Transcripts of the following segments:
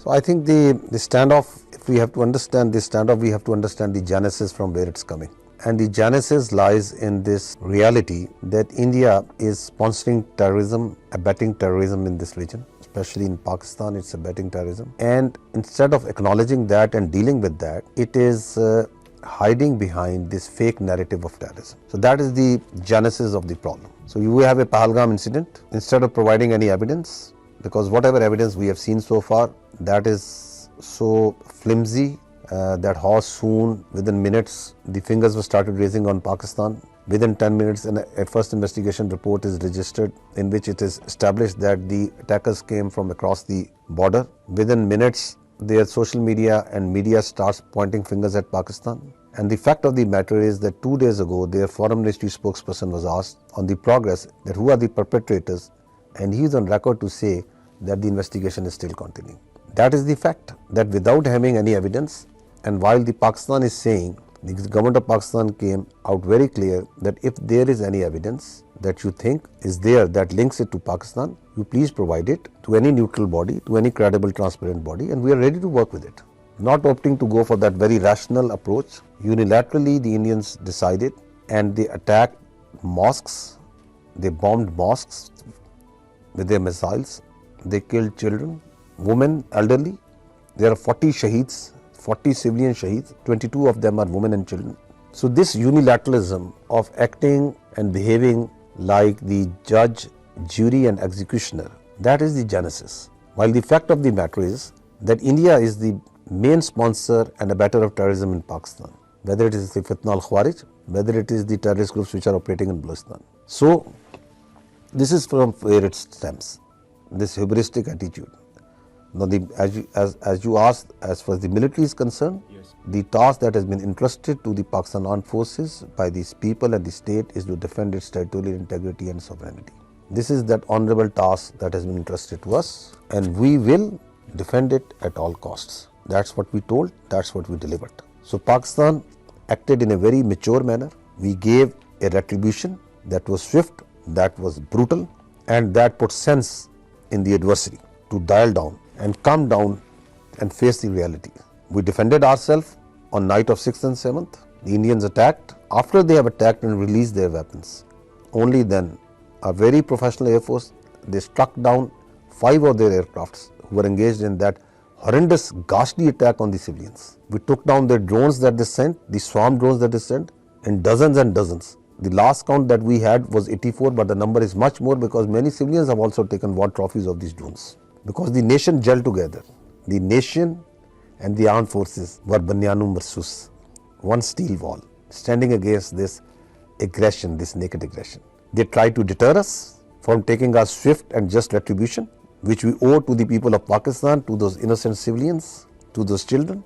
So I think the standoff, if we have to understand this standoff, we have to understand the genesis from where it's coming. And the genesis lies in this reality that India is sponsoring terrorism, abetting terrorism in this region, especially in Pakistan, it's abetting terrorism. And instead of acknowledging that and dealing with that, it is hiding behind this fake narrative of terrorism. So that is the genesis of the problem. So you have a Pahalgam incident, instead of providing any evidence, because whatever evidence we have seen so far, that is so flimsy that how soon, within minutes, the fingers were started raising on Pakistan. Within 10 minutes, a first investigation report is registered in which it is established that the attackers came from across the border. Within minutes, their social media and media starts pointing fingers at Pakistan. And the fact of the matter is that 2 days ago, their foreign ministry spokesperson was asked on the progress that who are the perpetrators, and he is on record to say that the investigation is still continuing. That is the fact, that without having any evidence, and while the Pakistan is saying, the government of Pakistan came out very clear that if there is any evidence that you think is there that links it to Pakistan, you please provide it to any neutral body, to any credible, transparent body, and we are ready to work with it. Not opting to go for that very rational approach, unilaterally the Indians decided and they attacked mosques, they bombed mosques with their missiles, they killed children, women, elderly. There are 40 shaheeds, 40 civilian shaheeds, 22 of them are women and children. So this unilateralism of acting and behaving like the judge, jury and executioner, that is the genesis. While the fact of the matter is that India is the main sponsor and abettor of terrorism in Pakistan, whether it is the Fitna al-Khawarij, whether it is the terrorist groups which are operating in Balochistan. So this is from where it stems, this hubristic attitude. Now, as you asked, as far as the military is concerned, yes, the task that has been entrusted to the Pakistan Armed Forces by these people and the state is to defend its territorial integrity and sovereignty. This is that honorable task that has been entrusted to us, and we will defend it at all costs. That's what we told, that's what we delivered. So Pakistan acted in a very mature manner. We gave a retribution that was swift, that was brutal, and that put sense in the adversary to dial down and come down and face the reality. We defended ourselves on night of 6th and 7th. The Indians attacked. After they have attacked and released their weapons, only then a very professional Air Force, they struck down 5 of their aircrafts who were engaged in that horrendous, ghastly attack on the civilians. We took down their drones that they sent, the swarm drones that they sent, in dozens and dozens. The last count that we had was 84, but the number is much more because many civilians have also taken war trophies of these drones. Because the nation gelled together. The nation and the armed forces were Banyanum Marsus, one steel wall, standing against this aggression, this naked aggression. They tried to deter us from taking our swift and just retribution, which we owe to the people of Pakistan, to those innocent civilians, to those children.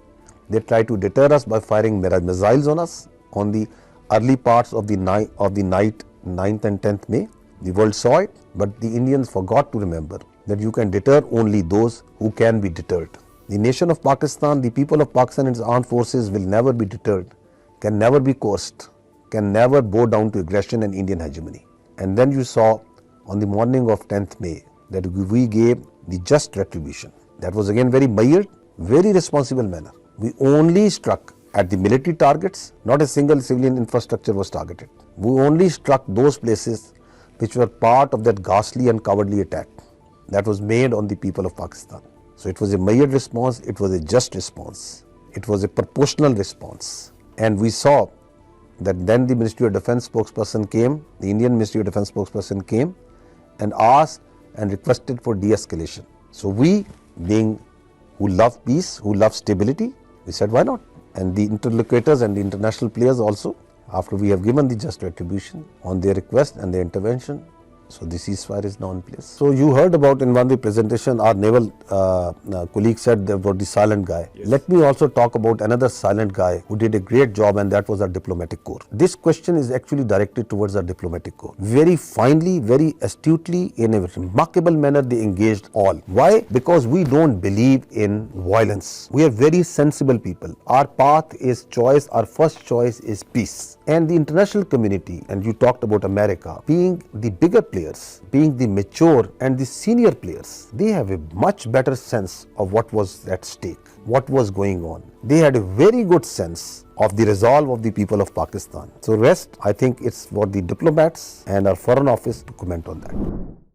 They tried to deter us by firing missiles on us on the early parts of the night, 9th and 10th May. The world saw it, but the Indians forgot to remember that you can deter only those who can be deterred. The nation of Pakistan, the people of Pakistan and its armed forces will never be deterred, can never be coerced, can never bow down to aggression and Indian hegemony. And then you saw on the morning of 10th May that we gave the just retribution. That was again very mild, very responsible manner. We only struck at the military targets, not a single civilian infrastructure was targeted. We only struck those places which were part of that ghastly and cowardly attack that was made on the people of Pakistan. So it was a mild response, it was a just response, it was a proportional response. And we saw that then the Ministry of Defence spokesperson came, the Indian Ministry of Defence spokesperson came and asked and requested for de-escalation. So we, being who love peace, who love stability, we said why not? And the interlocutors and the international players also, after we have given the just retribution on their request and their intervention, so the ceasefire is now in place. So you heard about in one of the presentation, our naval colleague said about the silent guy. Yes. Let me also talk about another silent guy who did a great job, and that was our diplomatic corps. This question is actually directed towards our diplomatic corps. Very finely, very astutely, in a remarkable manner they engaged all. Why? Because we don't believe in violence. We are very sensible people. Our path is choice, our first choice is peace. And the international community, and you talked about America, being the bigger players, being the mature and the senior players, they have a much better sense of what was at stake, what was going on. They had a very good sense of the resolve of the people of Pakistan. So rest, I think it's for the diplomats and our foreign office to comment on that.